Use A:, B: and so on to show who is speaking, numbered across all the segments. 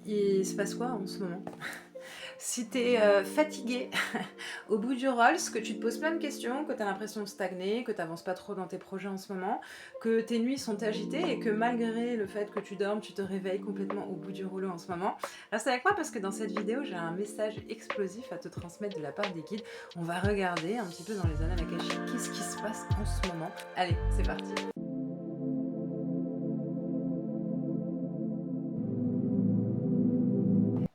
A: Il se passe quoi en ce moment? Si t'es fatigué au bout du rolls, que tu te poses plein de questions, que t'as l'impression de stagner, que t'avances pas trop dans tes projets en ce moment, que tes nuits sont agitées et que malgré le fait que tu dormes, tu te réveilles complètement au bout du rouleau en ce moment, reste avec moi parce que dans cette vidéo, j'ai un message explosif à te transmettre de la part des guides. On va regarder un petit peu dans les annales akashiques qu'est-ce qui se passe en ce moment. Allez, c'est parti.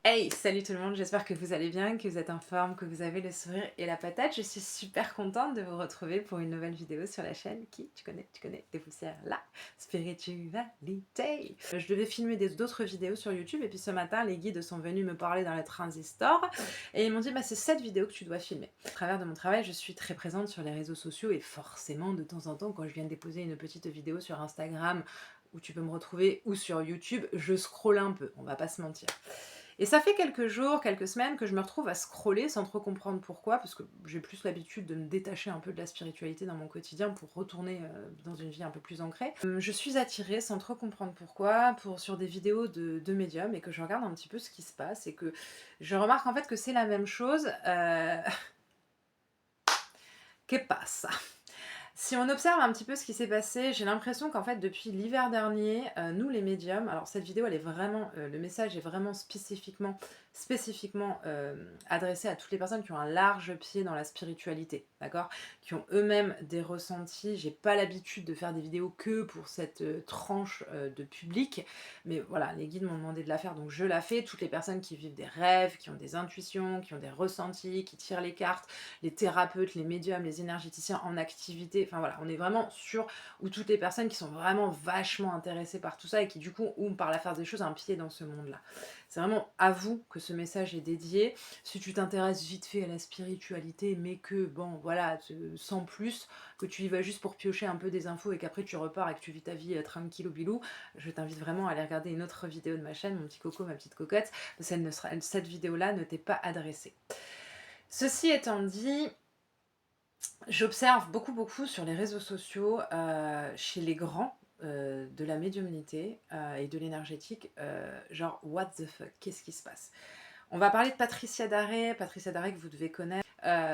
A: Hey, salut tout le monde, j'espère que vous allez bien, que vous êtes en forme, que vous avez le sourire et la patate. Je suis super contente de vous retrouver pour une nouvelle vidéo sur la chaîne qui, tu connais, des poussières là, spiritualité. Je devais filmer d'autres vidéos sur YouTube et puis ce matin, les guides sont venus me parler dans le transistor et ils m'ont dit, bah, c'est cette vidéo que tu dois filmer. À travers de mon travail, je suis très présente sur les réseaux sociaux et forcément, de temps en temps, quand je viens de déposer une petite vidéo sur Instagram où tu peux me retrouver ou sur YouTube, je scrolle un peu, on va pas se mentir. Et ça fait quelques jours, quelques semaines que je me retrouve à scroller sans trop comprendre pourquoi, parce que j'ai plus l'habitude de me détacher un peu de la spiritualité dans mon quotidien pour retourner dans une vie un peu plus ancrée. Je suis attirée sans trop comprendre pourquoi sur des vidéos de médiums et que je regarde un petit peu ce qui se passe et que je remarque en fait que c'est la même chose. Que passe? Si on observe un petit peu ce qui s'est passé, j'ai l'impression qu'en fait depuis l'hiver dernier, nous les médiums, alors cette vidéo elle est vraiment, le message est vraiment spécifiquement adressé à toutes les personnes qui ont un large pied dans la spiritualité, d'accord? Qui ont eux-mêmes des ressentis. J'ai pas l'habitude de faire des vidéos que pour cette tranche de public, mais voilà, les guides m'ont demandé de la faire donc je la fais. Toutes les personnes qui vivent des rêves, qui ont des intuitions, qui ont des ressentis, qui tirent les cartes, les thérapeutes, les médiums, les énergéticiens en activité, enfin voilà, on est vraiment sur, ou toutes les personnes qui sont vraiment vachement intéressées par tout ça et qui du coup ont par la force des choses un pied dans ce monde-là. C'est vraiment à vous que ce message est dédié. Si tu t'intéresses vite fait à la spiritualité, mais que bon voilà, sans plus, que tu y vas juste pour piocher un peu des infos et qu'après tu repars et que tu vis ta vie tranquille au bilou, je t'invite vraiment à aller regarder une autre vidéo de ma chaîne, mon petit coco, ma petite cocotte, cette vidéo-là ne t'est pas adressée. Ceci étant dit, j'observe beaucoup sur les réseaux sociaux, chez les grands de la médiumnité et de l'énergétique, genre what the fuck, qu'est-ce qui se passe? On va parler de Patricia Daré que vous devez connaître.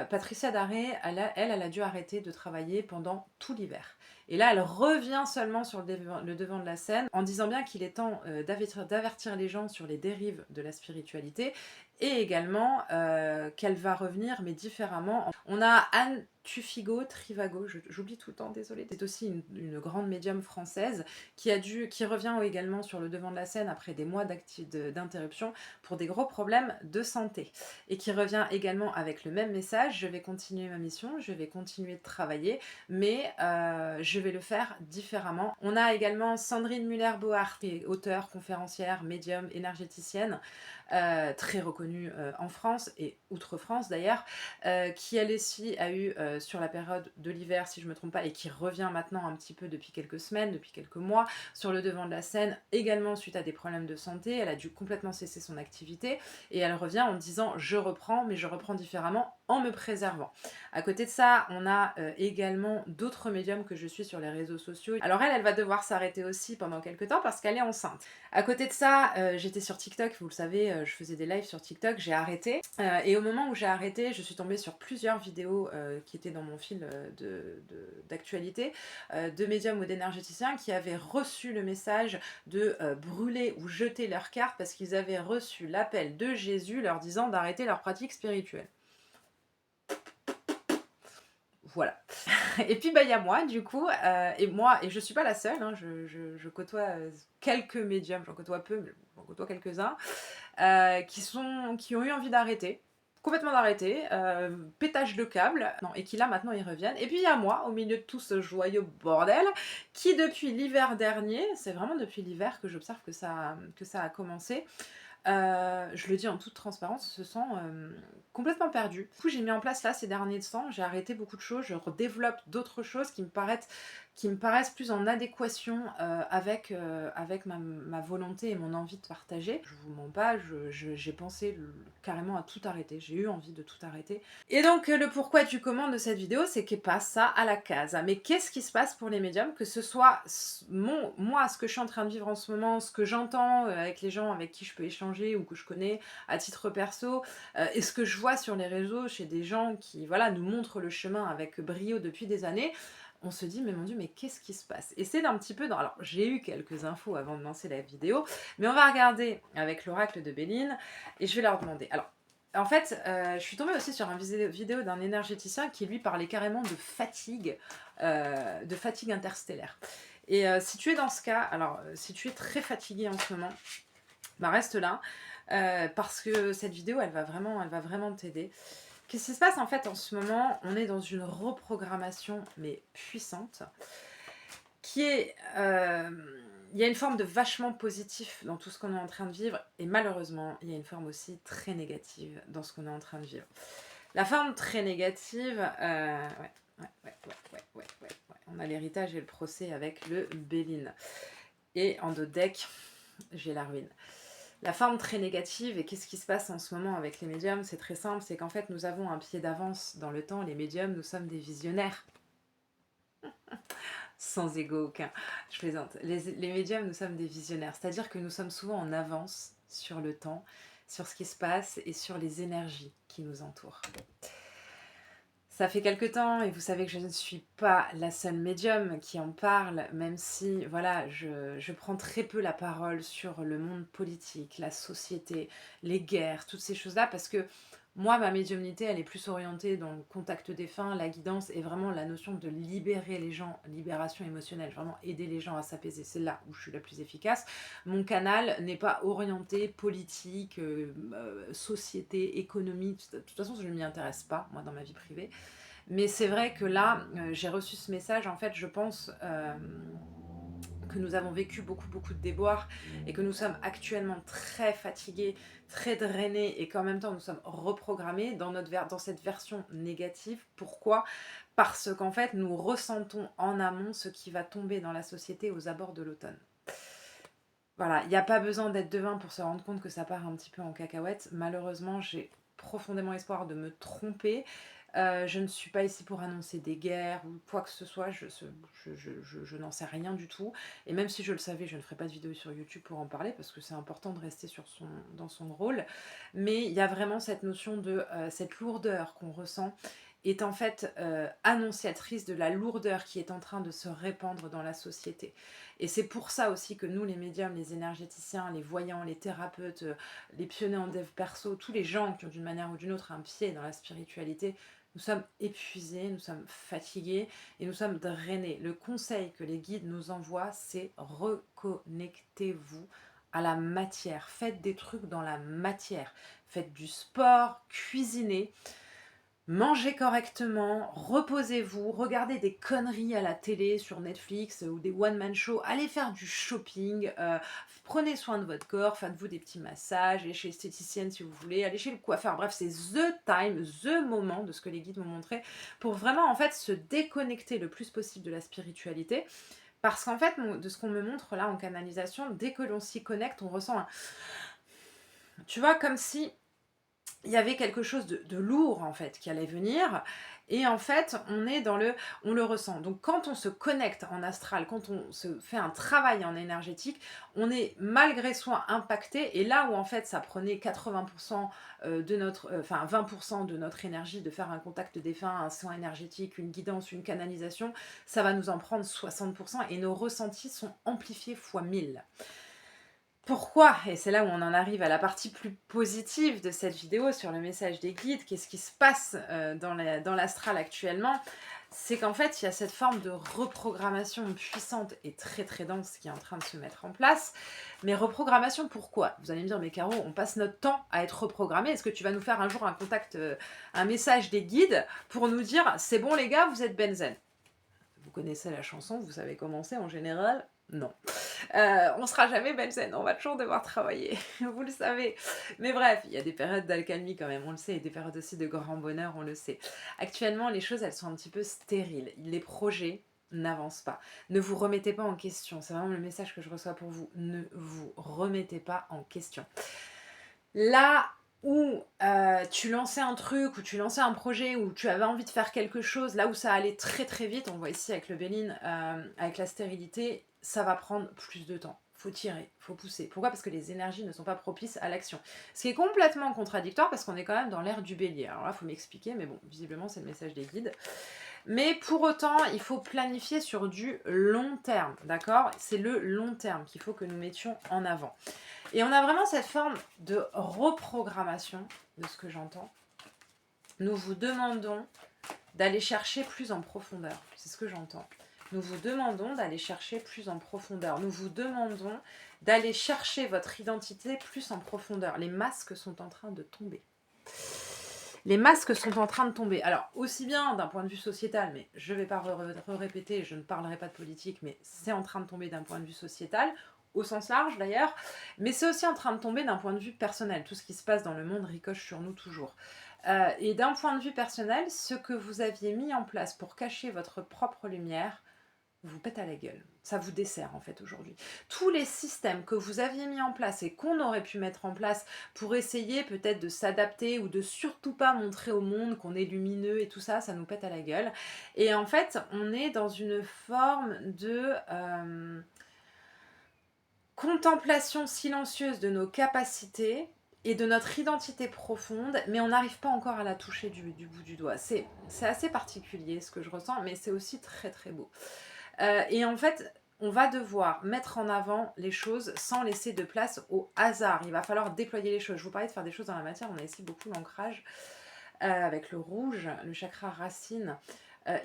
A: Patricia Daré, elle a dû arrêter de travailler pendant tout l'hiver. Et là, elle revient seulement sur le devant de la scène en disant bien qu'il est temps d'avertir les gens sur les dérives de la spiritualité et également qu'elle va revenir, mais différemment. On a Anne Trivago, j'oublie tout le temps, désolée. C'est aussi une grande médium française qui revient également sur le devant de la scène après des mois d'interruption pour des gros problèmes de santé et qui revient également avec le même message: je vais continuer ma mission, je vais continuer de travailler, mais je vais le faire différemment. On a également Sandrine Muller-Bohart, qui est auteure, conférencière, médium, énergéticienne, très reconnue en France et outre-France d'ailleurs, qui elle aussi a eu sur la période de l'hiver, si je ne me trompe pas, et qui revient maintenant un petit peu depuis quelques semaines, depuis quelques mois, sur le devant de la scène, également suite à des problèmes de santé. Elle a dû complètement cesser son activité et elle revient en disant je reprends, mais je reprends différemment en me préservant. À côté de ça, on a également d'autres médiums que je suis sur les réseaux sociaux. Alors elle va devoir s'arrêter aussi pendant quelques temps parce qu'elle est enceinte. À côté de ça, j'étais sur TikTok, vous le savez, je faisais des lives sur TikTok, j'ai arrêté. Et au moment où j'ai arrêté, je suis tombée sur plusieurs vidéos qui étaient dans mon fil d'actualité, de médiums ou d'énergéticiens qui avaient reçu le message de brûler ou jeter leurs cartes parce qu'ils avaient reçu l'appel de Jésus leur disant d'arrêter leur pratique spirituelle. Voilà. Et puis il y a moi du coup, et je suis pas la seule, hein, je côtoie quelques médiums, j'en côtoie peu, mais j'en côtoie quelques-uns, qui ont eu envie d'arrêter, complètement d'arrêter, pétage de câble, non, et qui là maintenant ils reviennent. Et puis il y a moi, au milieu de tout ce joyeux bordel, qui depuis l'hiver dernier, c'est vraiment depuis l'hiver que j'observe que ça a commencé, je le dis en toute transparence, se sent complètement perdu. Du coup, j'ai mis en place là ces derniers temps, j'ai arrêté beaucoup de choses, je redéveloppe d'autres choses qui me paraissent qui me paraissent plus en adéquation avec ma volonté et mon envie de partager. Je vous mens pas, j'ai pensé carrément à tout arrêter, j'ai eu envie de tout arrêter. Et donc le pourquoi du comment de cette vidéo, c'est qu'elle passe ça à la case. Mais qu'est-ce qui se passe pour les médiums, que ce soit moi, ce que je suis en train de vivre en ce moment, ce que j'entends avec les gens avec qui je peux échanger ou que je connais à titre perso, et ce que je vois sur les réseaux chez des gens qui voilà, nous montrent le chemin avec brio depuis des années, on se dit, mais mon Dieu, mais qu'est-ce qui se passe? Et c'est d'un petit peu dans... Alors, j'ai eu quelques infos avant de lancer la vidéo, mais on va regarder avec l'oracle de Béline, et je vais leur demander. Alors, en fait, je suis tombée aussi sur une vidéo d'un énergéticien qui, lui, parlait carrément de fatigue interstellaire. Et si tu es dans ce cas, alors, si tu es très fatigué en ce moment, bah reste là, parce que cette vidéo, elle va vraiment t'aider. Qu'est-ce qui se passe en fait en ce moment? On est dans une reprogrammation, mais puissante, qui est... il y a une forme de vachement positif dans tout ce qu'on est en train de vivre, et malheureusement, il y a une forme aussi très négative dans ce qu'on est en train de vivre. La forme très négative, on a l'héritage et le procès avec le Béline. Et en dos de deck, j'ai la ruine. La forme très négative, et qu'est-ce qui se passe en ce moment avec les médiums? C'est très simple, c'est qu'en fait nous avons un pied d'avance dans le temps. Les médiums, nous sommes des visionnaires. Sans ego aucun, je plaisante. Les médiums, nous sommes des visionnaires, c'est-à-dire que nous sommes souvent en avance sur le temps, sur ce qui se passe et sur les énergies qui nous entourent. Ça fait quelque temps, et vous savez que je ne suis pas la seule médium qui en parle, même si voilà, je prends très peu la parole sur le monde politique, la société, les guerres, toutes ces choses-là, parce que moi, ma médiumnité, elle est plus orientée dans le contact défunt, la guidance, et vraiment la notion de libérer les gens, libération émotionnelle, vraiment aider les gens à s'apaiser, c'est là où je suis la plus efficace. Mon canal n'est pas orienté politique, société, économie, de toute façon, je ne m'y intéresse pas, moi, dans ma vie privée. Mais c'est vrai que là, j'ai reçu ce message, en fait, je pense que nous avons vécu beaucoup de déboires et que nous sommes actuellement très fatigués, très drainés, et qu'en même temps nous sommes reprogrammés dans cette version négative. Pourquoi? Parce qu'en fait nous ressentons en amont ce qui va tomber dans la société aux abords de l'automne. Voilà, il n'y a pas besoin d'être devin pour se rendre compte que ça part un petit peu en cacahuète. Malheureusement, j'ai profondément espoir de me tromper. Je ne suis pas ici pour annoncer des guerres ou quoi que ce soit, je n'en sais rien du tout. Et même si je le savais, je ne ferais pas de vidéo sur YouTube pour en parler, parce que c'est important de rester dans son rôle. Mais il y a vraiment cette notion de cette lourdeur qu'on ressent est en fait annonciatrice de la lourdeur qui est en train de se répandre dans la société. Et c'est pour ça aussi que nous, les médiums, les énergéticiens, les voyants, les thérapeutes, les pionniers en dev perso, tous les gens qui ont d'une manière ou d'une autre un pied dans la spiritualité, nous sommes épuisés, nous sommes fatigués et nous sommes drainés. Le conseil que les guides nous envoient, c'est reconnectez-vous à la matière. Faites des trucs dans la matière. Faites du sport, cuisinez. Mangez correctement, reposez-vous, regardez des conneries à la télé sur Netflix ou des one-man shows, allez faire du shopping, prenez soin de votre corps, faites-vous des petits massages, allez chez l'esthéticienne si vous voulez, allez chez le coiffeur, bref, c'est the time, the moment de ce que les guides m'ont montré pour vraiment en fait se déconnecter le plus possible de la spiritualité. Parce qu'en fait, de ce qu'on me montre là en canalisation, dès que l'on s'y connecte, on ressent un... Tu vois, comme si il y avait quelque chose de lourd en fait qui allait venir, et en fait on le ressent. Donc quand on se connecte en astral, quand on se fait un travail en énergétique, on est malgré soi impacté, et là où en fait ça prenait 80% de notre, 20% de notre énergie de faire un contact défunt, un soin énergétique, une guidance, une canalisation, ça va nous en prendre 60%, et nos ressentis sont amplifiés fois 1000. Pourquoi? Et c'est là où on en arrive à la partie plus positive de cette vidéo sur le message des guides. Qu'est-ce qui se passe dans l'astral actuellement? C'est qu'en fait, il y a cette forme de reprogrammation puissante et très très dense qui est en train de se mettre en place. Mais reprogrammation, pourquoi? Vous allez me dire, mais Caro, on passe notre temps à être reprogrammé. Est-ce que tu vas nous faire un jour un contact, un message des guides pour nous dire, c'est bon les gars, vous êtes benzen? Vous connaissez la chanson, vous savez comment c'est en général? Non. On sera jamais benzen, on va toujours devoir travailler, vous le savez. Mais bref, il y a des périodes d'alcalmie quand même, on le sait, et des périodes aussi de grand bonheur, on le sait. Actuellement, les choses, elles sont un petit peu stériles. Les projets, n'avance pas. Ne vous remettez pas en question. C'est vraiment le message que je reçois pour vous. Ne vous remettez pas en question. Là où tu lançais un truc, ou tu lançais un projet, ou tu avais envie de faire quelque chose, là où ça allait très très vite, on voit ici avec le Béline, avec la stérilité, ça va prendre plus de temps. Faut tirer, faut pousser. Pourquoi? Parce que les énergies ne sont pas propices à l'action. Ce qui est complètement contradictoire parce qu'on est quand même dans l'ère du bélier. Alors là, il faut m'expliquer, mais bon, visiblement, c'est le message des guides. Mais pour autant, il faut planifier sur du long terme, d'accord? C'est le long terme qu'il faut que nous mettions en avant. Et on a vraiment cette forme de reprogrammation, de ce que j'entends. Nous vous demandons d'aller chercher plus en profondeur. C'est ce que j'entends. Nous vous demandons d'aller chercher plus en profondeur. Nous vous demandons d'aller chercher votre identité plus en profondeur. Les masques sont en train de tomber. Les masques sont en train de tomber. Alors, aussi bien d'un point de vue sociétal, mais je ne vais pas répéter, je ne parlerai pas de politique, mais c'est en train de tomber d'un point de vue sociétal, au sens large d'ailleurs, mais c'est aussi en train de tomber d'un point de vue personnel. Tout ce qui se passe dans le monde ricoche sur nous toujours. Et d'un point de vue personnel, ce que vous aviez mis en place pour cacher votre propre lumière, vous pète à la gueule. Ça vous dessert en fait aujourd'hui. Tous les systèmes que vous aviez mis en place et qu'on aurait pu mettre en place pour essayer peut-être de s'adapter ou de surtout pas montrer au monde qu'on est lumineux et tout ça, ça nous pète à la gueule. Et en fait, on est dans une forme de contemplation silencieuse de nos capacités et de notre identité profonde, mais on n'arrive pas encore à la toucher du bout du doigt. C'est assez particulier ce que je ressens, mais c'est aussi très très beau. Et en fait, on va devoir mettre en avant les choses sans laisser de place au hasard. Il va falloir déployer les choses. Je vous parlais de faire des choses dans la matière. On a ici beaucoup l'ancrage avec le rouge, le chakra racine.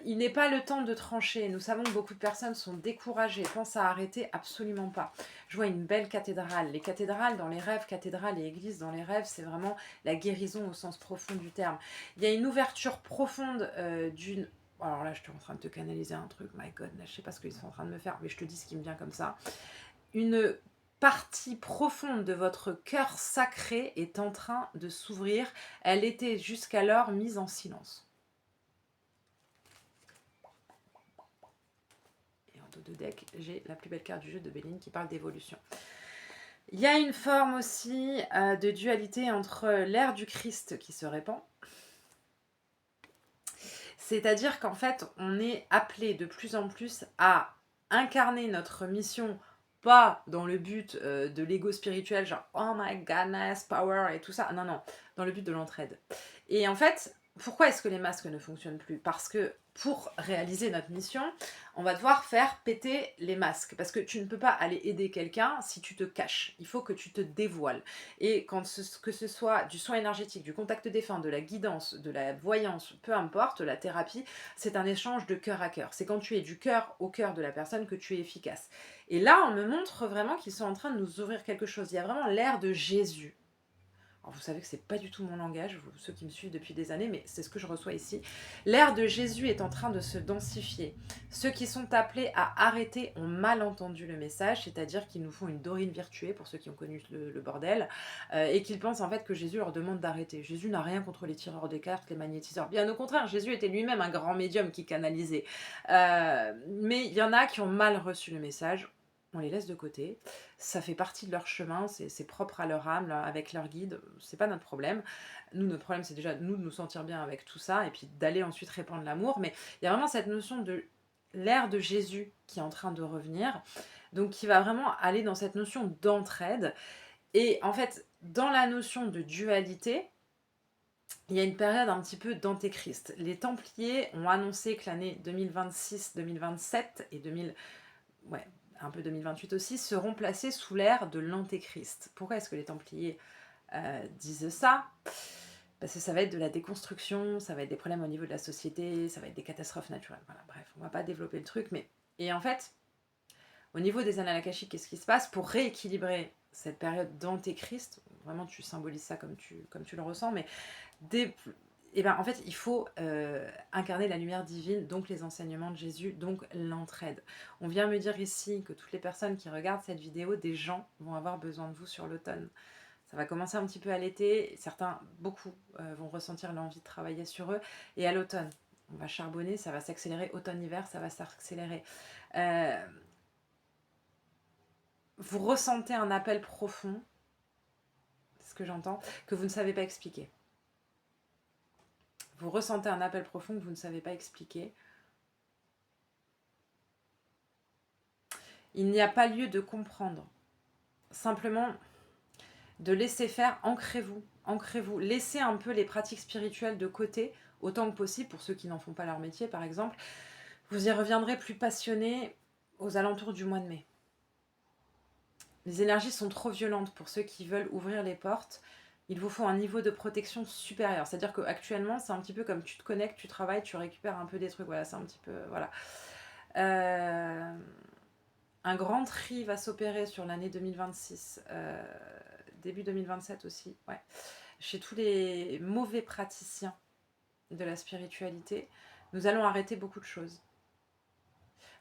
A: Il n'est pas le temps de trancher. Nous savons que beaucoup de personnes sont découragées, pensent à arrêter, absolument pas. Je vois une belle cathédrale. Les cathédrales dans les rêves, cathédrales et églises dans les rêves, c'est vraiment la guérison au sens profond du terme. Il y a une ouverture profonde d'une... Alors là, je suis en train de te canaliser un truc, my god, là, je sais pas ce qu'ils sont en train de me faire, mais je te dis ce qui me vient comme ça. Une partie profonde de votre cœur sacré est en train de s'ouvrir. Elle était jusqu'alors mise en silence. Et en dos de deck, j'ai la plus belle carte du jeu de Béline qui parle d'évolution. Il y a une forme aussi de dualité entre l'ère du Christ qui se répand. C'est-à-dire qu'en fait, on est appelé de plus en plus à incarner notre mission, pas dans le but de l'ego spirituel, genre « Oh my goodness, power » et tout ça. Non, non, dans le but de l'entraide. Et en fait, pourquoi est-ce que les masques ne fonctionnent plus? Parce que pour réaliser notre mission, on va devoir faire péter les masques. Parce que tu ne peux pas aller aider quelqu'un si tu te caches. Il faut que tu te dévoiles. Et que ce soit du soin énergétique, du contact défunt, de la guidance, de la voyance, peu importe, la thérapie, c'est un échange de cœur à cœur. C'est quand tu es du cœur au cœur de la personne que tu es efficace. Et là, on me montre vraiment qu'ils sont en train de nous ouvrir quelque chose. Il y a vraiment l'ère de Jésus. Alors vous savez que c'est pas du tout mon langage, ceux qui me suivent depuis des années, mais c'est ce que je reçois ici. L'ère de Jésus est en train de se densifier. Ceux qui sont appelés à arrêter ont mal entendu le message, c'est-à-dire qu'ils nous font une Dorine virtuée, pour ceux qui ont connu le bordel, et qu'ils pensent en fait que Jésus leur demande d'arrêter. Jésus n'a rien contre les tireurs de cartes, les magnétiseurs. Bien au contraire, Jésus était lui-même un grand médium qui canalisait. Mais il y en a qui ont mal reçu le message. On les laisse de côté, ça fait partie de leur chemin, c'est propre à leur âme, là, avec leur guide, c'est pas notre problème. Nous, notre problème, c'est déjà nous de nous sentir bien avec tout ça, et puis d'aller ensuite répandre l'amour, mais il y a vraiment cette notion de l'ère de Jésus qui est en train de revenir, donc qui va vraiment aller dans cette notion d'entraide, et en fait, dans la notion de dualité, il y a une période un petit peu d'antéchrist. Les Templiers ont annoncé que l'année 2026, 2027 et 2000... Ouais, un peu 2028 aussi, seront placés sous l'ère de l'antéchrist. Pourquoi est-ce que les Templiers disent ça? Parce que ça va être de la déconstruction, ça va être des problèmes au niveau de la société, ça va être des catastrophes naturelles. Voilà, bref, on va pas développer le truc, mais... Et en fait, au niveau des annales akashiques, qu'est-ce qui se passe pour rééquilibrer cette période d'antéchrist? Vraiment, tu symbolises ça comme tu le ressens, mais et ben, en fait, il faut incarner la lumière divine, donc les enseignements de Jésus, donc l'entraide. On vient me dire ici que toutes les personnes qui regardent cette vidéo, des gens vont avoir besoin de vous sur l'automne. Ça va commencer un petit peu à l'été, certains, beaucoup, vont ressentir l'envie de travailler sur eux, et à l'automne. on va charbonner, ça va s'accélérer, automne-hiver, ça va s'accélérer. Euh, vous ressentez un appel profond, c'est ce que j'entends, que vous ne savez pas expliquer. Vous ressentez un appel profond que vous ne savez pas expliquer. Il n'y a pas lieu de comprendre. Simplement, de laisser faire, ancrez-vous, ancrez-vous. Laissez un peu les pratiques spirituelles de côté, autant que possible, pour ceux qui n'en font pas leur métier, par exemple. Vous y reviendrez plus passionné aux alentours du mois de mai. Les énergies sont trop violentes pour ceux qui veulent ouvrir les portes. Il vous faut un niveau de protection supérieur. C'est-à-dire qu'actuellement, c'est un petit peu comme tu te connectes, tu travailles, tu récupères un peu des trucs. Voilà, c'est un petit peu... Voilà. Un grand tri va s'opérer sur l'année 2026. Début 2027 aussi, ouais. Chez tous les mauvais praticiens de la spiritualité, nous allons arrêter beaucoup de choses.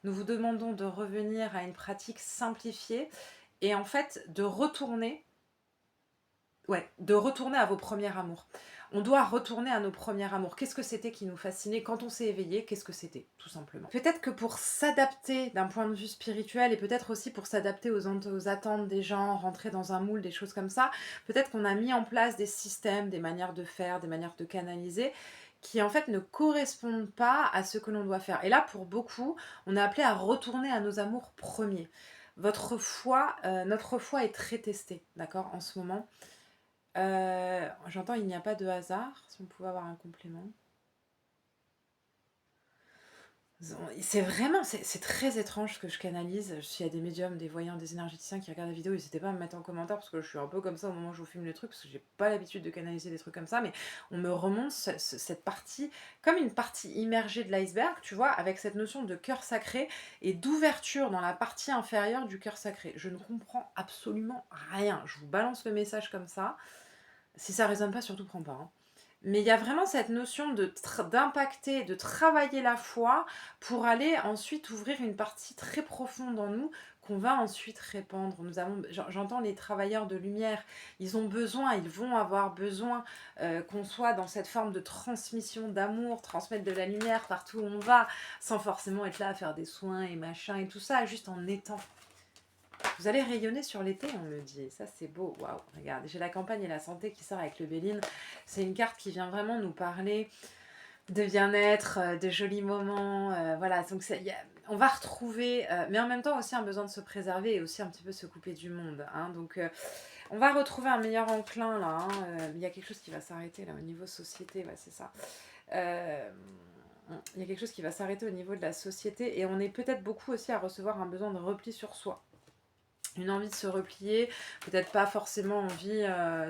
A: Nous vous demandons de revenir à une pratique simplifiée et en fait de retourner à vos premiers amours. On doit retourner à nos premiers amours. Qu'est-ce que c'était qui nous fascinait quand on s'est éveillé? Qu'est-ce que c'était, tout simplement? Peut-être que pour s'adapter d'un point de vue spirituel et peut-être aussi pour s'adapter aux attentes des gens, rentrer dans un moule, des choses comme ça, peut-être qu'on a mis en place des systèmes, des manières de faire, des manières de canaliser qui en fait ne correspondent pas à ce que l'on doit faire. Et là, pour beaucoup, on est appelé à retourner à nos amours premiers. Votre foi, notre foi est très testée, d'accord, en ce moment. J'entends il n'y a pas de hasard, si on pouvait avoir un complément. C'est vraiment, c'est très étrange ce que je canalise. S'il y a des médiums, des voyants, des énergéticiens qui regardent la vidéo, n'hésitez pas à me mettre en commentaire parce que je suis un peu comme ça au moment où je vous filme le truc parce que j'ai pas l'habitude de canaliser des trucs comme ça, mais on me remonte cette partie comme une partie immergée de l'iceberg, tu vois, avec cette notion de cœur sacré et d'ouverture dans la partie inférieure du cœur sacré. Je ne comprends absolument rien. Je vous balance le message comme ça. Si ça résonne pas, surtout prends pas. Hein. Mais il y a vraiment cette notion d'impacter, de travailler la foi pour aller ensuite ouvrir une partie très profonde en nous qu'on va ensuite répandre. J'entends les travailleurs de lumière, ils ont besoin, ils vont avoir besoin qu'on soit dans cette forme de transmission d'amour, transmettre de la lumière partout où on va, sans forcément être là à faire des soins et machin et tout ça, juste en étant. Vous allez rayonner sur l'été, on me dit. Ça, c'est beau. Waouh, regarde, j'ai la campagne et la santé qui sort avec le Béline. C'est une carte qui vient vraiment nous parler de bien-être, de jolis moments. Voilà, donc on va retrouver, mais en même temps aussi un besoin de se préserver et aussi un petit peu se couper du monde. Hein, donc, on va retrouver un meilleur enclin là. Hein, il y a quelque chose qui va s'arrêter là au niveau société. Ouais, c'est ça. Il y a quelque chose qui va s'arrêter au niveau de la société et on est peut-être beaucoup aussi à recevoir un besoin de repli sur soi. Une envie de se replier, peut-être pas forcément envie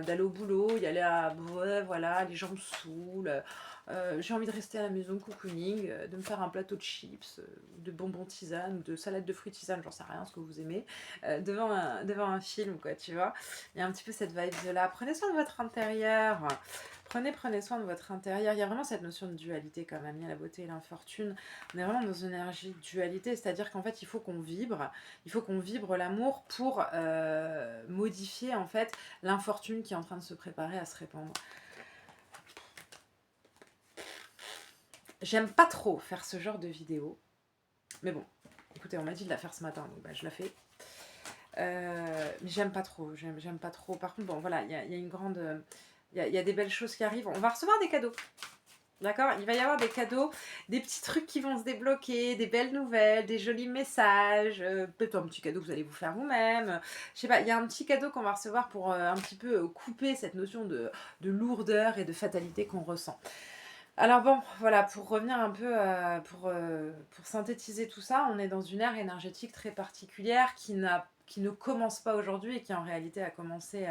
A: d'aller au boulot, y aller à... Ouais, voilà, les gens me saoulent, j'ai envie de rester à la maison, cocooning, de me faire un plateau de chips, de bonbons tisane, ou de salade de fruits tisane, j'en sais rien, ce que vous aimez, devant un film, quoi, tu vois. Il y a un petit peu cette vibe de là. Prenez soin de votre intérieur. Prenez soin de votre intérieur. Il y a vraiment cette notion de dualité quand même. Il y a la beauté et l'infortune. On est vraiment dans une énergie de dualité, c'est-à-dire qu'en fait, il faut qu'on vibre l'amour pour modifier en fait l'infortune qui est en train de se préparer à se répandre. J'aime pas trop faire ce genre de vidéo, mais bon, écoutez, on m'a dit de la faire ce matin, donc bah, je la fais. Mais j'aime pas trop, j'aime pas trop. Par contre, bon, voilà, il y a une grande... Il y a des belles choses qui arrivent. On va recevoir des cadeaux. D'accord? Il va y avoir des cadeaux, des petits trucs qui vont se débloquer, des belles nouvelles, des jolis messages, peut-être un petit cadeau que vous allez vous faire vous-même. Je sais pas, il y a un petit cadeau qu'on va recevoir pour un petit peu couper cette notion de lourdeur et de fatalité qu'on ressent. Alors bon, voilà, pour revenir un peu, pour synthétiser tout ça, on est dans une ère énergétique très particulière qui ne commence pas aujourd'hui et qui en réalité a commencé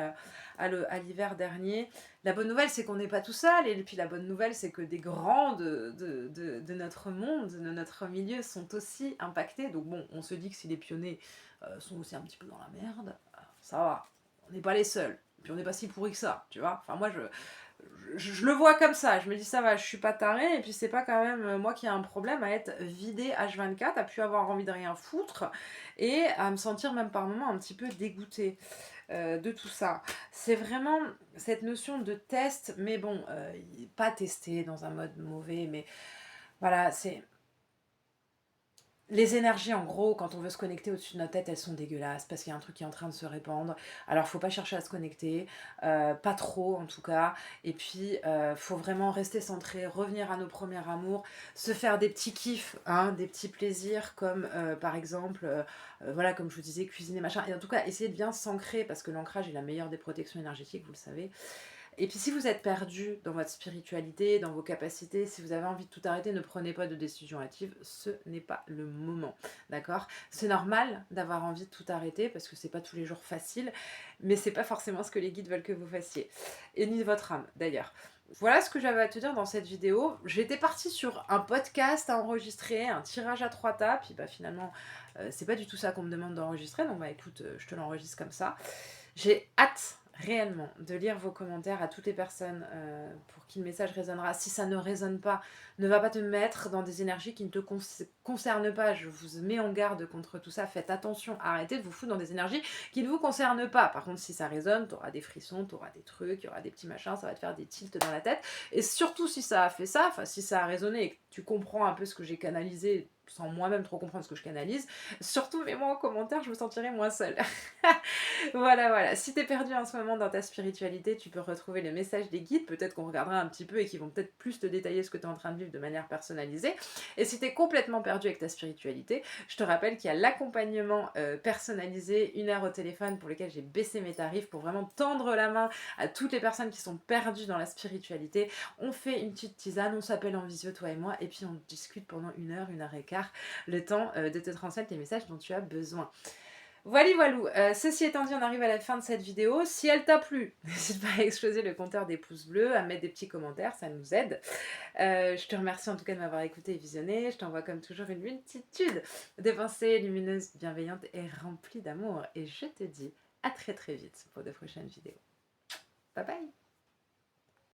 A: à l'hiver dernier. La bonne nouvelle, c'est qu'on n'est pas tout seul, et puis la bonne nouvelle, c'est que des grands de notre monde, de notre milieu, sont aussi impactés. Donc bon, on se dit que si les pionniers sont aussi un petit peu dans la merde, ça va, on n'est pas les seuls. Puis on n'est pas si pourris que ça, tu vois. Enfin, moi, je le vois comme ça, je me dis ça va, je suis pas tarée, et puis c'est pas quand même moi qui ai un problème à être vidée H24, à plus avoir envie de rien foutre, et à me sentir même par moments un petit peu dégoûtée de tout ça. C'est vraiment cette notion de test, mais bon, pas testé dans un mode mauvais, mais Voilà, c'est... Les énergies, en gros, quand on veut se connecter au-dessus de notre tête, elles sont dégueulasses parce qu'il y a un truc qui est en train de se répandre. Alors, faut pas chercher à se connecter, pas trop en tout cas. Et puis, faut vraiment rester centré, revenir à nos premiers amours, se faire des petits kiffs, hein, des petits plaisirs, comme par exemple, voilà, comme je vous disais, cuisiner, machin. Et en tout cas, essayez de bien s'ancrer parce que l'ancrage est la meilleure des protections énergétiques, vous le savez. Et puis si vous êtes perdu dans votre spiritualité, dans vos capacités, si vous avez envie de tout arrêter, ne prenez pas de décision hâtive, ce n'est pas le moment, d'accord? C'est normal d'avoir envie de tout arrêter parce que c'est pas tous les jours facile, mais c'est pas forcément ce que les guides veulent que vous fassiez. Et ni votre âme d'ailleurs. Voilà ce que j'avais à te dire dans cette vidéo. J'étais partie sur un podcast à enregistrer, un tirage à 3 tas, puis bah finalement c'est pas du tout ça qu'on me demande d'enregistrer, donc bah écoute, je te l'enregistre comme ça. J'ai hâte réellement de lire vos commentaires à toutes les personnes pour qui le message résonnera. Si ça ne résonne pas, ne va pas te mettre dans des énergies qui ne te concernent pas. Je vous mets en garde contre tout ça. Faites attention, arrêtez de vous foutre dans des énergies qui ne vous concernent pas. Par contre, si ça résonne, tu auras des frissons, tu auras des trucs, il y aura des petits machins, ça va te faire des tilts dans la tête. Et surtout si ça a fait ça, enfin si ça a résonné et que tu comprends un peu ce que j'ai canalisé sans moi-même trop comprendre ce que je canalise, surtout mets-moi en commentaire, je me sentirai moins seule. Voilà, voilà. Si t'es perdu en ce moment dans ta spiritualité, tu peux retrouver les messages des guides. Peut-être qu'on regardera un petit peu et qui vont peut-être plus te détailler ce que tu es en train de vivre de manière personnalisée. Et si t'es complètement perdu avec ta spiritualité, je te rappelle qu'il y a l'accompagnement personnalisé, 1 heure au téléphone, pour lequel j'ai baissé mes tarifs pour vraiment tendre la main à toutes les personnes qui sont perdues dans la spiritualité. On fait une petite tisane, on s'appelle en visio, toi et moi, et puis on discute pendant 1 heure, 1 heure et quart, le temps de te transmettre les messages dont tu as besoin. Voilà, voilou. Ceci étant dit, on arrive à la fin de cette vidéo. Si elle t'a plu, n'hésite pas à exploser le compteur des pouces bleus, à mettre des petits commentaires, ça nous aide. Je te remercie en tout cas de m'avoir écouté et visionné. Je t'envoie comme toujours une multitude de pensées lumineuses, bienveillantes et remplies d'amour. Et je te dis à très très vite pour de prochaines vidéos. Bye bye.